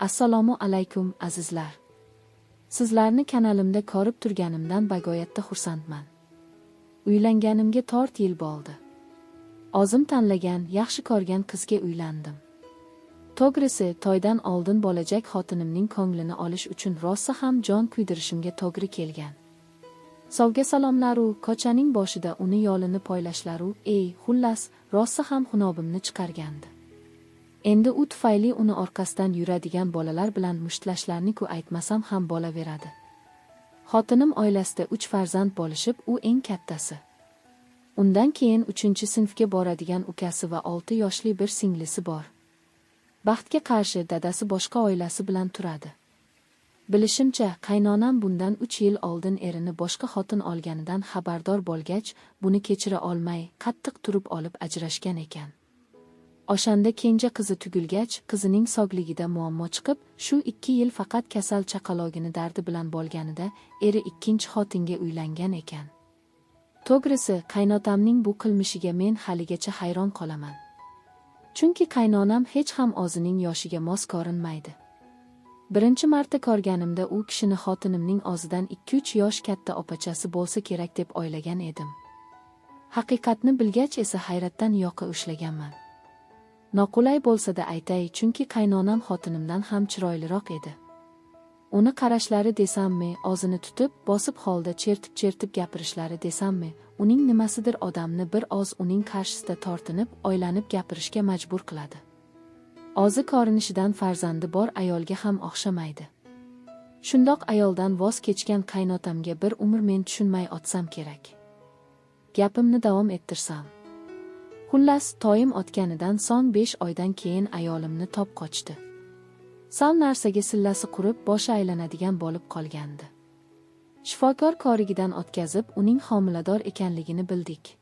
Assalomu alaykum azizlar. Sizlarni kanalimda ko'rib turganimdan bag'oyatda xursandman. Uylanganimga 4 yil bo'ldi. O'zim tanlagan, yaxshi ko'rgan qizga uylandim. To'g'risi, to'ydan oldin bo'lajak xotinimning ko'nglini olish uchun rosa ham jon kuydirishimga to'g'ri kelgan. Sovga salomlaru, ko'chaning boshida uni yo'lini poylashlaru, xullas, rosa ham xunobimni chiqargandi. Endi u tufayli uni orqasidan yuradigan bolalar bilan mushtlashlarni-ku aytmasam ham bo'laveradi. Xotinim oilasida 3 farzand bo'lishib, u eng kattasi. Undan keyin 3-sinfga boradigan ukasi va 6 yoshli bir singlisi bor. Baxtga qarshi dadasi boshqa oilasi bilan turadi. Bilishimcha, qaynonam bundan 3 yil oldin erini boshqa xotin olganidan xabardor bo'lgach, buni kechira olmay, qattiq turib olib ajrashgan ekan. O'shanda kenja qizi tugilgach, qizining sog'ligida muammo chiqib, shu 2 yil faqat kasal chaqalogini dardi bilan bo'lganida, eri ikkinchi xotinga uylangan ekan. To'g'risi, qaynotamning bu qilmishiga men haligacha hayron qolaman. Chunki qaynonam hech ham o'zining yoshiga mos ko'rinmaydi. Birinchi marta ko'rganimda u kishini xotinimning o'zidan 2-3 yosh katta opachasi bo'lsa kerak deb o'ylagan edim. Haqiqatni bilgach esa hayratdan yoqa ushlaganman. Noqulay bo'lsa-da aytay, chunki qaynonam xotinimdan ham chiroyliroq edi. Uni qarashlari desammi, o'zini tutib, bosib holda chertib gapirishlari desammi, uning nimasidir odamni bir oz uning qarshisida tortinib, oylanib gapirishga majbur qiladi. O'zi ko'rinishidan farzandi bor ayolga ham o'xshamaydi. Shundoq ayoldan voz kechgan qaynotamga bir umr men tushunmay o'tsam kerak. Gapimni davom ettirsam. Xullas, toyim o'tganidan so'ng 5 oydan keyin ayolimni top qochdi. Sal narsaga sillasi qurib, boshi aylanadigan bo'lib qolgandi. Shifokor ko'rigidan o'tkazib, uning homilador ekanligini bildik.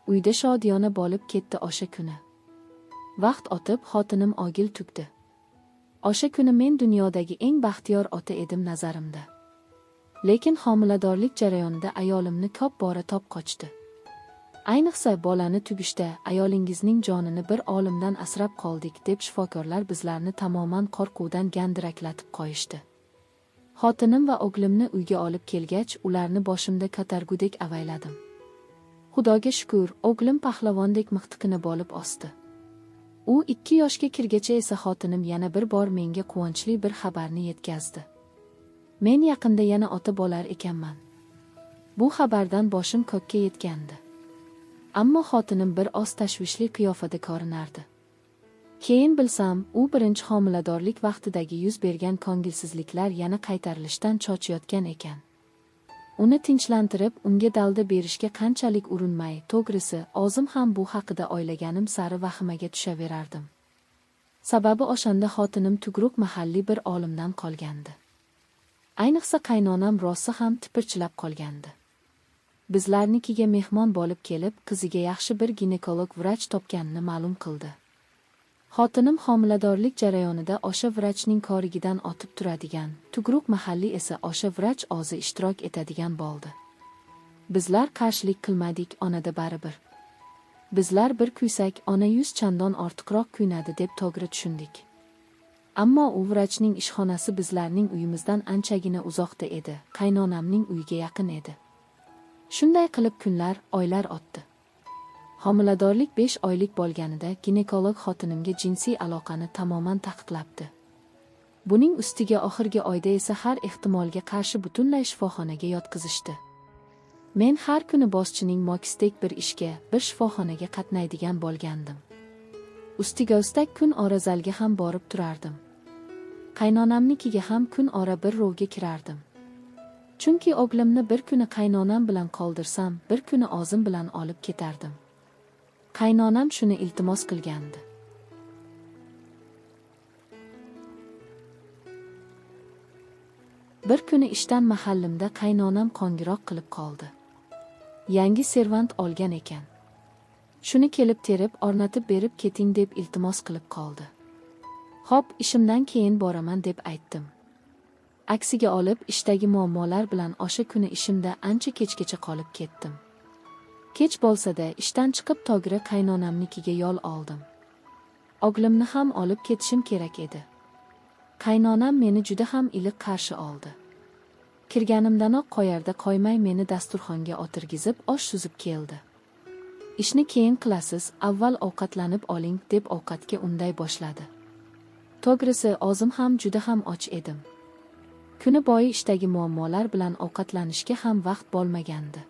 Uyda shodiyona bo'lib ketdi o'sha kuni. Vaqt o'tib, xotinim ogil tugdi. O'sha kuni men dunyodagi eng baxtiyor ota edim nazarimda. Lekin homiladorlik jarayonida ayolimni ko'p bora top qochdi. Ayniqsa bolani tugishda ayolingizning jonini bir olimdan asrab qoldik deb shifokorlar bizlarni tamoman qo'rquvdan gandiraklatib qo'yishdi. Xotinim va o'g'limni uyga olib kelgach, ularni boshimda ko'targudek avayladim. Xudoga shukr, o'g'lim pahlavondek miqtiqini bo'lib o'sdi. U 2 yoshga kirgacha esa xotinim yana bir bor menga quvonchli bir xabarni yetkazdi. Men yaqinda yana ota bo'lar ekanman. Bu xabardan boshim ko'kka yetgandi. Ammo xotinim bir oz tashvishli qiyofada ko'rinardi. Keyin bilsam, u birinchi homiladorlik vaqtidagi yuz bergan ko'ngilsizliklar yana qaytarilishdan cho'chiyotgan ekan. Uni tinchlantirib, unga dalda berishga qanchalik urinmay, to'g'risi, o'zim ham bu haqida o'ylaganim sari vahimaga tushaverardim. Sababi o'shanda xotinim tugruq mahalliy bir olimdan qolgandi. Ayniqsa qaynonam rosa ham tipirchilab qolgandi. Bizlarnikiga mehmon bo'lib kelib, qiziga yaxshi bir ginekolog vrach topganini ma'lum qildi. Xotinim homiladorlik jarayonida o'sha vrachning ko'rigidan o'tib turadigan, tugruq mahalliy esa o'sha vrach o'zi ishtirok etadigan bo'ldi. Bizlar qarshilik qilmadik, onada baribir. Bizlar bir kuysak, ona 100 chandon ortiqroq kuynadi deb to'g'ri tushundik. Ammo u vrachning ishxonasi bizlarning uyimizdan anchagina uzoqda edi, qaynonamning uyiga yaqin edi. Shunday qilib kunlar, oylar o'tdi. Homiladorlik 5 oylik bo'lganida ginekolog xotinimga jinsiy aloqani tamoman taqiqlabdi. Buning ustiga oxirgi oyda esa har ehtimolga qarshi butunlay shifoxonaga yotqizishdi. Men har kuni boshchining mokisdek bir ishga, bir shifoxonaga qatnaydigan bo'lgandim. Ustiga ustak kun ora zalga ham borib turardim. Qaynonamnikiga ham kun ora bir rovga kirardim. Chunki o'g'limni bir kuni qaynonam bilan qoldirsam, bir kuni o'zim bilan olib ketardim. Qaynonam shuni iltimos qilgandi. Bir kuni ishdan mahallimda qaynonam qo'ng'iroq qilib qoldi. Yangi servant olgan ekan. Shuni kelib terib, o'rnatib berib keting deb iltimos qilib qoldi. Xo'p, ishimdan keyin boraman deb aytdim. Aksiga olib, ishdagi muammolar bilan o'sha kuni ishimda ancha kechgacha qolib ketdim. Kech bo'lsa-da, ishdan chiqib to'g'ri qaynonamnikiga yo'l oldim. O'g'limni ham olib ketishim kerak edi. Qaynonam meni juda ham iliq qarshi oldi. Kirganimdanoq qoyarda qo'ymay meni dasturxonga o'tirgizib osh suzib keldi. Ishni keyin qilasiz, avval ovqatlanib oling deb ovqatga unday boshladi. To'g'risi o'zim ham juda ham och edim. Kuni bo'yi ishdagi muammolar bilan ovqatlanishga ham vaqt bo'lmagandi.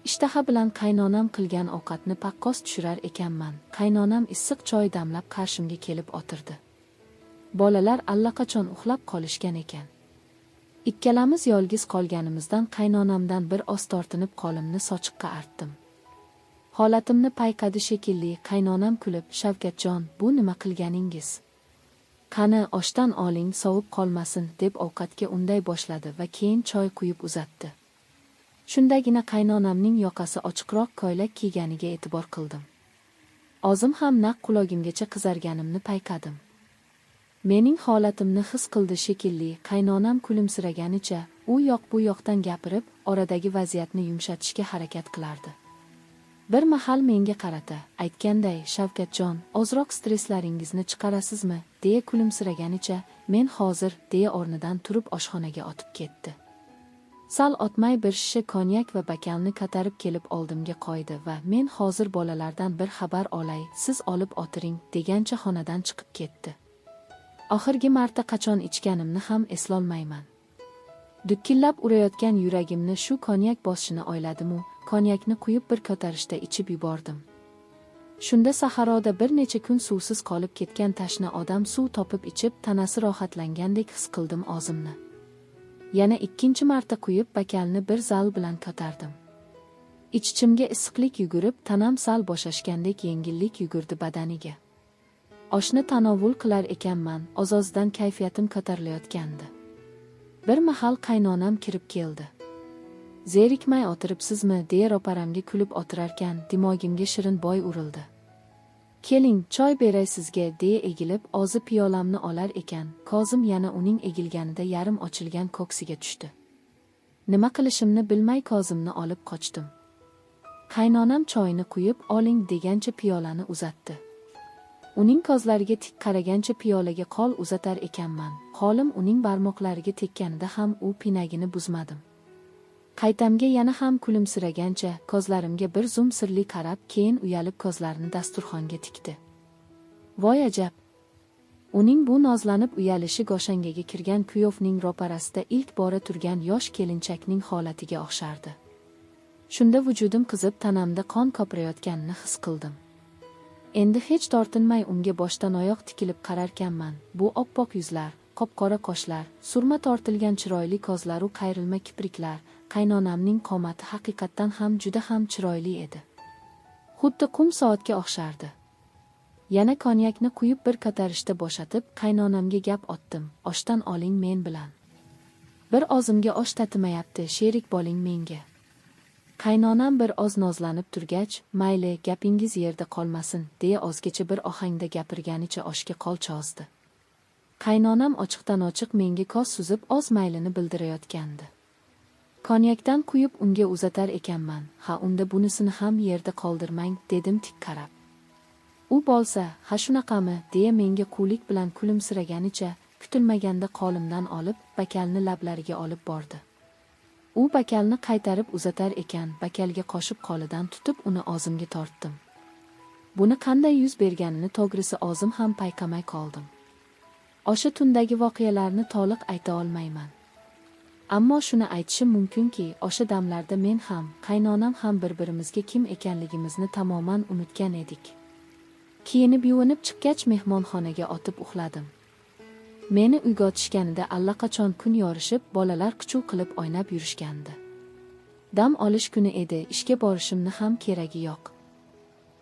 Ishtaha bilan qaynonam qilgan ovqatni paqqos tushirar ekanman. Qaynonam issiq choy damlab qarshimga kelib o'tirdi. Bolalar allaqachon uxlab qolishgan ekan. Ikkalamiz yolg'iz qolganimizdan qaynonamdan bir oz tortinib qo'limni sochiqqa artdim. Holatimni payqadi shekilli. Qaynonam kulib, "Shavkatjon, bu nima qilganingiz? Qani, oshdan oling, sovib qolmasin" deb ovqatga unday boshladi va keyin choy quyib uzatdi. Shundagina qaynonamning yoqasi ochiqroq ko'ylak kiyganiga e'tibor qildim. O'zim ham naq qulogimgacha qizarganimni payqadim. Mening holatimni his qildi shekilli. Qaynonam kulimsiraganicha u yoq bu yoqdan gapirib, oradagi vaziyatni yumshatishga harakat qilardi. Bir mahal menga qarata, aytganday, "Shavkatjon, ozroq stresslaringizni chiqarasizmi?" deya kulimsiraganicha, "Men hozir" deya o'rnidan turib oshxonaga o'tib ketdi. Sal o'tmay bir shisha konyak va bokalni ko'tarib kelib oldimga qo'ydi va "Men hozir bolalardan bir xabar olay, siz olib o'tiring" degancha xonadan chiqib ketdi. Oxirgi marta qachon ichganimni ham eslolmayman. Dukkillab urayotgan yuragimni shu konyak bosishini o'yladimu, konyakni quyib bir ko'tarishda ichib yubordim. Shunda saharoda bir necha kun suvsiz qolib ketgan tashna odam suv topib ichib, tanasi rohatlangandek his qildim o'zimni. Yana ikkinchi marta quyib bokalni bir zal bilan ko'tardim. Ich-ichimga issiqlik yugurib, tanam sal bo'shashgandek yengillik yugurdi badaniga. Oshni tanovul qilar ekanman, oz-ozdan kayfiyatim ko'tarilayotgandi. Bir mahal qaynonam kirib keldi. "Zerikmay o'tiribsizmi?" deya ro'paramga kulib o'tirarkan, dimogimga shirin bo'y urildi. "Keling, choy beray sizga" deya egilib, o'zi piyolamni olar ekan, ko'zim yana uning egilganida yarim ochilgan ko'ksiga tushdi. Nima qilishimni bilmay ko'zimni olib qochdim. Qaynonam choyni quyib, "Oling" degancha piyolani uzatdi. Uning ko'zlariga tik qaragancha piyolaga qo'l uzatar ekanman. Qo'lim uning barmoqlariga tekkanida ham u pinagini buzmadim. Qaytamga yana ham kulimsiragancha, ko'zlarimga bir zum sirli qarab, keyin uyalib ko'zlarini dasturxonga tikdi. Voy ajab! Uning bu nozlanib uyalishi g'oshangaga kirgan kuyovning ro'parasida ilk bora turgan yosh kelinchakning holatiga o'xshardi. Shunda vujudim qizib, tanamda qon ko'pirayotganini his qildim. Endi hech tortinmay unga boshdan oyoq tikilib qararkanman. Bu oppoq yuzlar, qop-qora qoshlar, surma tortilgan chiroyli ko'zlar u qayrilma kipriklar, qaynonamning qomati haqiqatdan ham juda ham chiroyli edi. Xuddi qum soatga o'xshardi. Yana konyakni quyib bir ko'tarishda bo'shatib, qaynonamga gap otdim. "Oshdan oling men bilan. Bir ozimga osh tatimayapti, sherik bo'ling menga." Qaynonam bir oz nozlanib turgach, "Mayli, gapingiz yerda qolmasin" deya ozgacha bir ohangda gapirganicha oshga qo'l cho'zdi. Qaynonam ochiqdan ochiq menga ko'z suzib o'z maylini bildirayotgandi. Konyakdan quyib unga uzatar ekanman. "Ha, unda bunisini ham yerda qoldirmang" dedim tik qarab. U bo'lsa, "Ha shunaqami" deya menga qulik bilan kulimsiraganicha, kutilmaganda qo'limdan olib, bokalni lablariga olib bordi. U bokalni qaytarib uzatar ekan, bokalga qo'shib qo'lidan tutib uni og'zimga tortdim. Buni qanday yuz berganini to'g'risi o'zim ham payqamay qoldim. O'sha tundagi voqealarni to'liq ayta olmayman. Ammo shuni aytishim mumkinki, o'sha damlarda men ham, qaynonam ham bir-birimizga kim ekanligimizni tamoman unutgan edik. Kiyinib yuvinib chiqqach mehmonxonaga o'tib uxladim. Meni uyg'otishganida allaqachon kun yorishib, bolalar quchuq qilib o'ynab yurishgandi. Dam olish kuni edi, ishga borishimni ham keragi yo'q.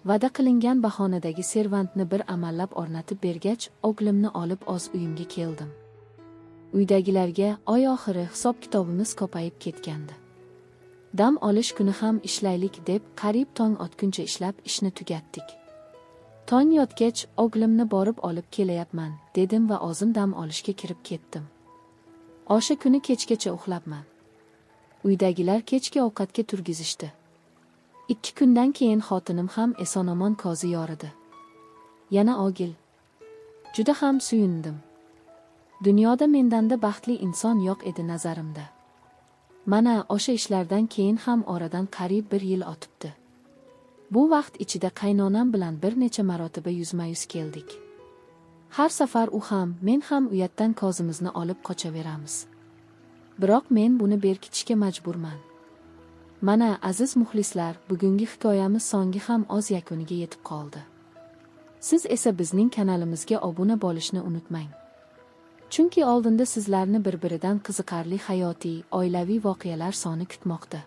Va'da qilingan bahonadagi servantni bir amallab o'rnatib bergach, o'g'limni olib o'z uyimga keldim. Uydagilarga oy oxiri hisob-kitobimiz ko'payib ketgandi. Dam olish kuni ham ishlaylik deb, qariyb tong otguncha ishlab ishni tugatdik. Tong yotgach, o'g'limni borib olib kelayapman, dedim va o'zim dam olishga kirib ketdim. O'sha kuni kechgacha uxlabman. Uydagilar kechki ovqatga turgizishdi. 2 kundan keyin xotinim ham eson-omon ko'zi yoridi. Yana o'g'il. Juda ham suyundim. Dunyoda mendanda baxtli inson yo'q edi nazarimda. Mana o'sha ishlardan keyin ham oradan qariyb 1 yil o'tibdi. Bu vaqt ichida qaynonam bilan bir necha marotaba yuzma-yuz keldik. Har safar u ham, men ham uyatdan ko'zimizni olib qochaveramiz. Biroq men buni berkitishga majburman. Mana aziz muxlislar, bugungi hikoyamiz songi ham o'z yakuniga yetib qoldi. Siz esa bizning kanalimizga obuna bo'lishni unutmang. Chunki oldinda sizlarni bir-biridan qiziqarli hayotiy, oilaviy voqealar soni kutmoqda.